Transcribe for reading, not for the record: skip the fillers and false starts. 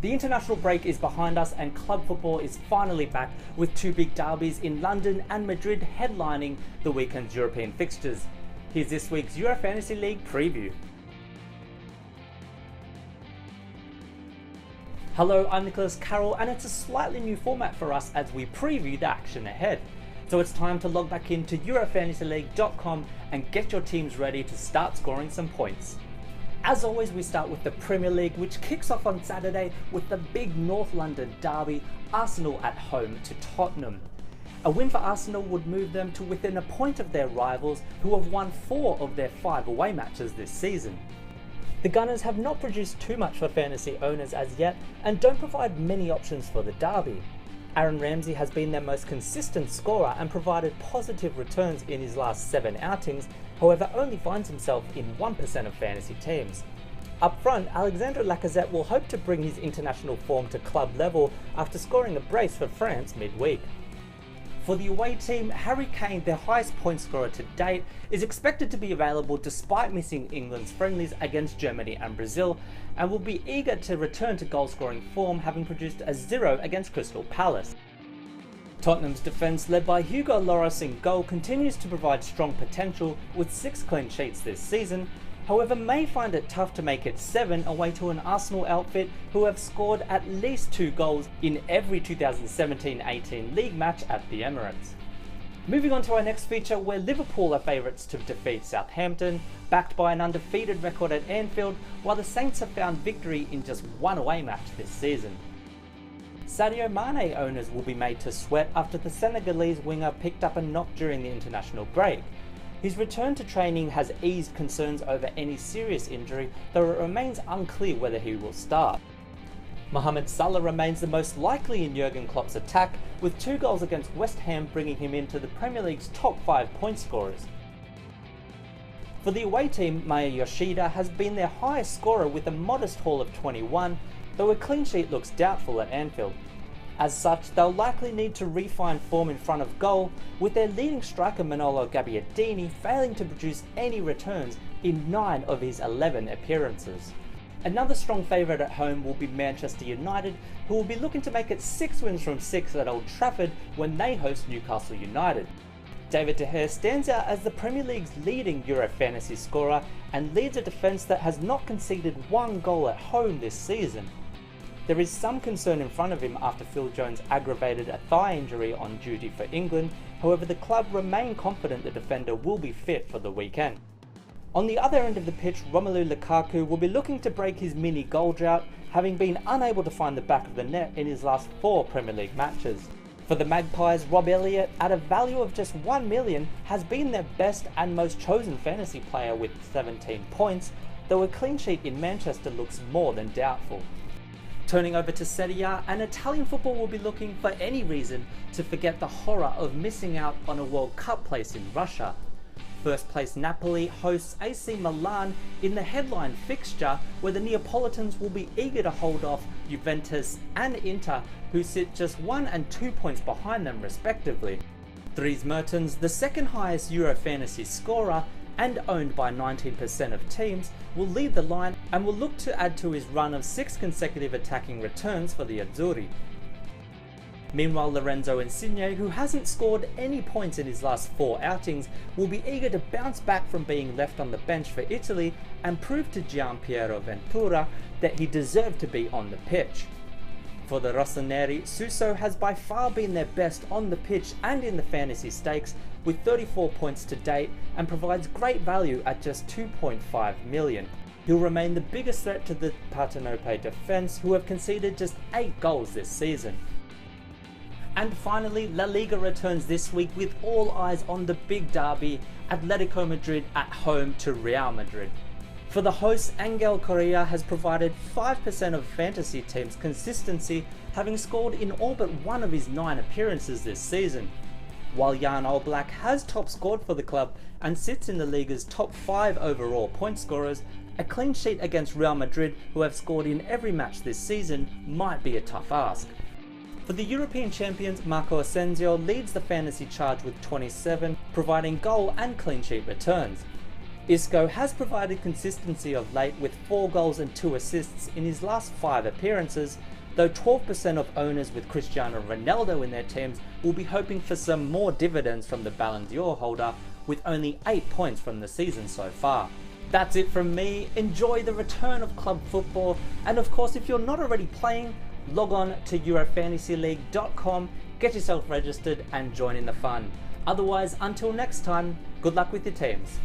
The international break is behind us and club football is finally back with two big derbies in London and Madrid headlining the weekend's European fixtures. Here's this week's Euro Fantasy League preview. Hello, I'm Nicholas Carroll and it's a slightly new format for us as we preview the action ahead. So it's time to log back into EuroFantasyLeague.com and get your teams ready to start scoring some points. As always, we start with the Premier League, which kicks off on Saturday with the big North London derby, Arsenal at home to Tottenham. A win for Arsenal would move them to within a point of their rivals, who have won 4 of their 5 away matches this season. The Gunners have not produced too much for fantasy owners as yet and don't provide many options for the derby. Aaron Ramsey has been their most consistent scorer and provided positive returns in his last 7 outings, however only finds himself in 1% of fantasy teams. Up front, Alexandre Lacazette will hope to bring his international form to club level after scoring a brace for France midweek. For the away team, Harry Kane, their highest point scorer to date, is expected to be available despite missing England's friendlies against Germany and Brazil, and will be eager to return to goal-scoring form, having produced a 0 against Crystal Palace. Tottenham's defence, led by Hugo Lloris in goal, continues to provide strong potential with 6 clean sheets this season, however may find it tough to make it 7 away to an Arsenal outfit who have scored at least 2 goals in every 2017-18 league match at the Emirates. Moving on to our next feature, where Liverpool are favourites to defeat Southampton, backed by an undefeated record at Anfield, while the Saints have found victory in just 1 away match this season. Sadio Mane owners will be made to sweat after the Senegalese winger picked up a knock during the international break. His return to training has eased concerns over any serious injury, though it remains unclear whether he will start. Mohamed Salah remains the most likely in Jurgen Klopp's attack, with 2 goals against West Ham bringing him into the Premier League's top 5 point scorers. For the away team, Maya Yoshida has been their highest scorer with a modest haul of 21, though a clean sheet looks doubtful at Anfield. As such, they'll likely need to refine form in front of goal, with their leading striker Manolo Gabbiadini failing to produce any returns in 9 of his 11 appearances. Another strong favourite at home will be Manchester United, who will be looking to make it 6 wins from 6 at Old Trafford when they host Newcastle United. David De Gea stands out as the Premier League's leading Euro fantasy scorer and leads a defence that has not conceded 1 goal at home this season. There is some concern in front of him after Phil Jones aggravated a thigh injury on duty for England, however the club remain confident the defender will be fit for the weekend. On the other end of the pitch, Romelu Lukaku will be looking to break his mini goal drought, having been unable to find the back of the net in his last 4 Premier League matches. For the Magpies, Rob Elliott, at a value of just $1 million, has been their best and most chosen fantasy player with 17 points, though a clean sheet in Manchester looks more than doubtful. Turning over to Serie A, and Italian football will be looking for any reason to forget the horror of missing out on a World Cup place in Russia. First place Napoli hosts AC Milan in the headline fixture, where the Neapolitans will be eager to hold off Juventus and Inter, who sit just 1 and 2 points behind them respectively. Dries Mertens, the second highest Euro fantasy scorer and owned by 19% of teams, will lead the line and will look to add to his run of 6 consecutive attacking returns for the Azzurri. Meanwhile, Lorenzo Insigne, who hasn't scored any points in his last 4 outings, will be eager to bounce back from being left on the bench for Italy and prove to Gianpiero Ventura that he deserved to be on the pitch. For the Rossoneri, Suso has by far been their best on the pitch and in the fantasy stakes, with 34 points to date, and provides great value at just $2.5 million. He'll remain the biggest threat to the Partenope defence, who have conceded just 8 goals this season. And finally, La Liga returns this week with all eyes on the big derby, Atletico Madrid at home to Real Madrid. For the hosts, Angel Correa has provided 5% of fantasy teams' consistency, having scored in all but 1 of his 9 appearances this season. While Jan Oblak has top scored for the club and sits in the Liga's top 5 overall point scorers, a clean sheet against Real Madrid, who have scored in every match this season, might be a tough ask. For the European champions, Marco Asensio leads the fantasy charge with 27, providing goal and clean sheet returns. Isco has provided consistency of late with 4 goals and 2 assists in his last 5 appearances, though 12% of owners with Cristiano Ronaldo in their teams will be hoping for some more dividends from the Ballon d'Or holder, with only 8 points from the season so far. That's it from me. Enjoy the return of club football, and of course if you're not already playing, log on to EuroFantasyLeague.com, get yourself registered and join in the fun. Otherwise, until next time, good luck with your teams.